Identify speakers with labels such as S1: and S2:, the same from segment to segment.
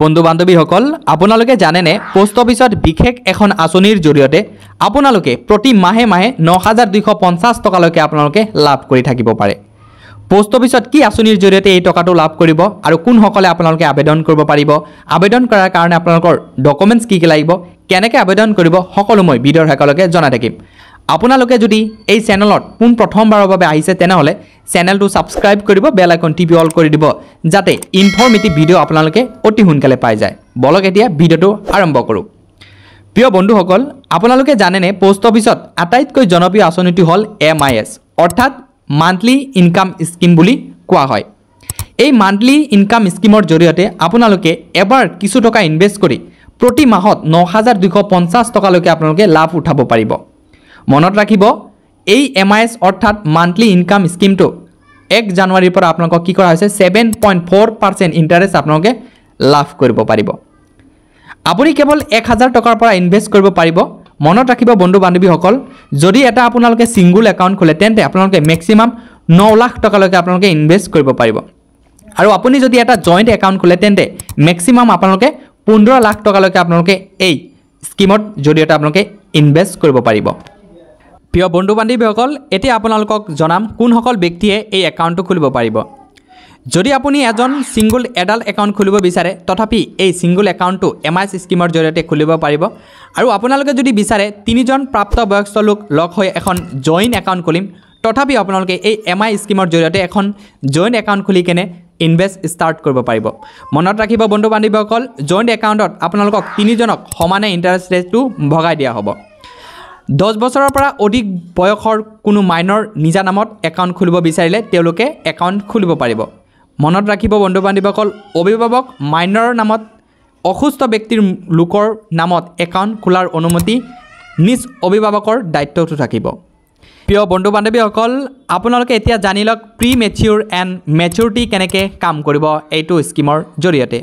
S1: বন্ধু বান্ধৱীসকল আপোনালোকে জানেনে পোষ্ট অফিসত বিশেষ এখন আঁচনিৰ জৰিয়তে আপোনালোকে প্ৰতি মাহে মাহে ৯,২৫০ টকালৈকে আপোনালোকে লাভ কৰি থাকিব পাৰে। পোষ্ট অফিসত কি আঁচনিৰ জৰিয়তে এই টকাটো লাভ কৰিব আৰু কোনসকলে আপোনালোকে আবেদন কৰিব পাৰিব, আবেদন কৰাৰ কাৰণে আপোনালোকৰ ডকুমেণ্টছ কি কি লাগিব, কেনেকৈ আবেদন কৰিব, সকলো মই ভিডিঅ'ৰ শেষলৈকে জনাই থাকিম। আপোনালোকে যদি এই চেনেলত পোন প্ৰথমবাৰৰ বাবে আহিছে তেনেহলে চেনেলটো সাবস্ক্ৰাইব কৰিব, বেল আইকন টিপি অল কৰি দিব যাতে ইনফৰমেটিভ ভিডিঅ' আপোনালোকে অতি সোনকালে পাই যায়। বলক এতিয়া ভিডিঅ'টো আৰম্ভ কৰোঁ। প্ৰিয় বন্ধুসকল, আপোনালোকে জানেনে পোষ্ট অফিসত আটাইতকৈ জনপ্ৰিয় আঁচনিটো হ'ল MIS অৰ্থাৎ মান্থলি ইনকাম স্কিম বুলি কোৱা হয়। এই মান্থলি ইনকাম স্কিমৰ জৰিয়তে আপোনালোকে এবাৰ কিছু টকা ইনভেষ্ট কৰি প্ৰতি মাহত ৯,২৫০ টকালৈকে আপোনালোকে লাভ উঠাব পাৰিব। মনত ৰাখিব, এই MIS অৰ্থাৎ মান্থলি ইনকাম স্কিমটো 1 জানুৱাৰীৰ পৰা আপোনালোকক কি কৰা হৈছে 7.4% ইণ্টাৰেষ্ট আপোনালোকে লাভ কৰিব পাৰিব। আপুনি কেৱল 1,000 টকাৰ পৰা ইনভেষ্ট কৰিব পাৰিব। মনত ৰাখিব বন্ধু বান্ধৱীসকল, যদি এটা আপোনালোকে সিংগল একাউণ্ট খোলে তেন্তে আপোনালোকে মেক্সিমাম 9 লাখ টকালৈকে আপোনালোকে ইনভেষ্ট কৰিব পাৰিব আৰু আপুনি যদি এটা জইণ্ট একাউণ্ট খোলে তেন্তে মেক্সিমাম আপোনালোকে 15 লাখ টকালৈকে আপোনালোকে এই স্কিমত জৰিয়তে আপোনালোকে ইনভেষ্ট কৰিব পাৰিব। প্ৰিয় বন্ধু বান্ধৱীসকল, এতিয়া আপোনালোকক জনাম কোনসকল ব্যক্তিয়ে এই একাউণ্টটো খুলিব পাৰিব। যদি আপুনি এজন সিংগল এডাল্ট একাউণ্ট খুলিব বিচাৰে তথাপি এই সিংগল একাউণ্টটো MIS স্কিমৰ জৰিয়তে খুলিব পাৰিব আৰু আপোনালোকে যদি বিচাৰে 3জন প্ৰাপ্তবয়স্ক লোক লগ হৈ এখন জইণ্ট একাউণ্ট খুলিম তথাপি আপোনালোকে এই MIS স্কিমৰ জৰিয়তে এখন জইণ্ট একাউণ্ট খুলি কেনে ইনভেষ্ট ষ্টাৰ্ট কৰিব পাৰিব। মনত ৰাখিব বন্ধু বান্ধৱীসকল, জইণ্ট একাউণ্টত আপোনালোকক 3জনক সমানে ইণ্টাৰেষ্ট ৰেটটো ভগাই দিয়া হ'ব। 10 বছৰৰ পৰা অধিক বয়সৰ কোনো মাইনৰ নিজা নামত একাউণ্ট খুলিব বিচাৰিলে তেওঁলোকে একাউণ্ট খুলিব পাৰিব। মনত ৰাখিব বন্ধু বান্ধৱীসকল, অভিভাৱক মাইনৰ নামত অসুস্থ ব্যক্তিৰ লোকৰ নামত একাউণ্ট খোলাৰ অনুমতি নিজ অভিভাৱকৰ দায়িত্বটো থাকিব। প্ৰিয় বন্ধু বান্ধৱীসকল, আপোনালোকে এতিয়া জানি লওক প্ৰি মেচিউৰ এণ্ড মেচিউৰিটি কেনেকৈ কাম কৰিব এইটো স্কিমৰ জৰিয়তে।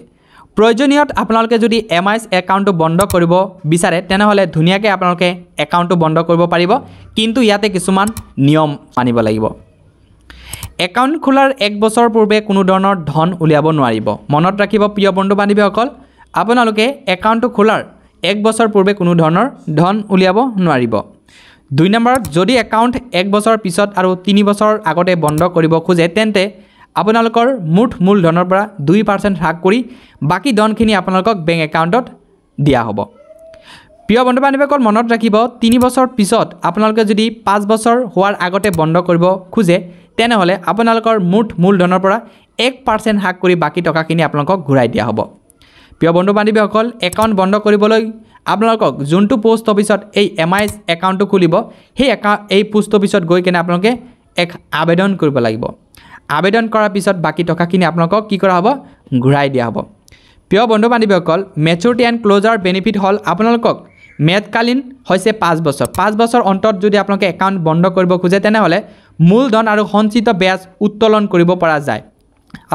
S1: প্ৰয়োজনীয়ত আপোনালোকে যদি MIS একাউণ্টটো বন্ধ কৰিব বিচাৰে তেনেহ'লে ধুনীয়াকৈ আপোনালোকে একাউণ্টটো বন্ধ কৰিব পাৰিব, কিন্তু ইয়াতে কিছুমান নিয়ম মানিব লাগিব। একাউণ্ট খোলাৰ 1 বছৰ পূৰ্বে কোনো ধৰণৰ ধন উলিয়াব নোৱাৰিব। মনত ৰাখিব প্ৰিয় বন্ধু বান্ধৱীসকল, আপোনালোকে একাউণ্টটো খোলাৰ 1 বছৰ পূৰ্বে কোনো ধৰণৰ ধন উলিয়াব নোৱাৰিব। 2 নম্বৰত, যদি একাউণ্ট 1 বছৰ পিছত আৰু 3 বছৰ আগতে বন্ধ কৰিব খোজে তেন্তে আপোনালোকৰ মুঠ মূলধনৰ পৰা 2% হ্ৰাস কৰি বাকী ধনখিনি আপোনালোকক বেংক একাউণ্টত দিয়া হ'ব। প্ৰিয় বন্ধু বান্ধৱীসকল, মনত ৰাখিব 3 বছৰ পিছত আপোনালোকে যদি 5 বছৰ হোৱাৰ আগতে বন্ধ কৰিব খোজে তেনেহ'লে আপোনালোকৰ মুঠ মূলধনৰ পৰা 1% হ্ৰাস কৰি বাকী টকাখিনি আপোনালোকক ঘূৰাই দিয়া হ'ব। প্ৰিয় বন্ধু বান্ধৱীসকল, একাউণ্ট বন্ধ কৰিবলৈ আপোনালোকক যোনটো পোষ্ট অফিসত এই MIS একাউণ্টটো খুলিব এই পোষ্ট অফিসত গৈ কেনে আপোনালোকে এক আবেদন কৰিব লাগিব। আবেদন কৰাৰ পিছত বাকী টকাখিনি আপোনালোকক কি কৰা হ'ব ঘূৰাই দিয়া হ'ব। প্ৰিয় বন্ধু বান্ধৱীসকল, মেচুৰিটি এণ্ড ক্লোজাৰ বেনিফিট হ'ল আপোনালোকক মেয়াদকালীন হৈছে 5 বছৰ। 5 বছৰ অন্তত যদি আপোনালোকে একাউণ্ট বন্ধ কৰিব খোজে তেনেহ'লে মূলধন আৰু সঞ্চিত ব্যাজ উত্তোলন কৰিব পৰা যায়।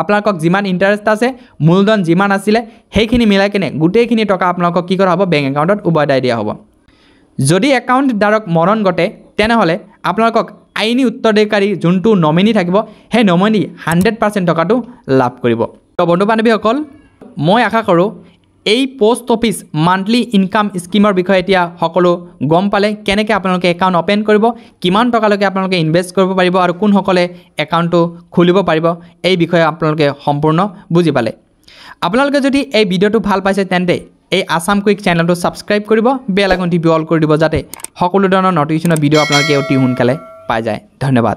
S1: আপোনালোকক যিমান ইণ্টাৰেষ্ট আছে মূলধন যিমান আছিলে সেইখিনি মিলাই কিনে গোটেইখিনি টকা আপোনালোকক কি কৰা হ'ব বেংক একাউণ্টত উভতাই দিয়া হ'ব। যদি একাউণ্ট ধাৰক মৰণ ঘটে তেনেহ'লে আপোনালোকক আইনী উত্তৰাধিকাৰী যোনটো নমিনি থাকিব সেই নমিনি 100% টকাটো লাভ কৰিব। বন্ধু বান্ধৱীসকল, মই আশা কৰোঁ এই পোষ্ট অফিচ মান্থলি ইনকাম স্কিমৰ বিষয়ে এতিয়া সকলো গম পালে, কেনেকৈ আপোনালোকে একাউণ্ট অপেন কৰিব, কিমান টকালৈকে আপোনালোকে ইনভেষ্ট কৰিব পাৰিব আৰু কোনসকলে একাউণ্টটো খুলিব পাৰিব এই বিষয়ে আপোনালোকে সম্পূৰ্ণ বুজি পালে। আপোনালোকে যদি এই ভিডিঅ'টো ভাল পাইছে তেন্তে এই আসাম কুইক চেনেলটো ছাবস্ক্ৰাইব কৰিব, বেল আইকন টিপি অল কৰি দিব যাতে সকলো ধৰণৰ নটিফিকেশ্যনৰ ভিডিঅ' আপোনালোকে অতি সোনকালে পাই যায়। ধন্যবাদ।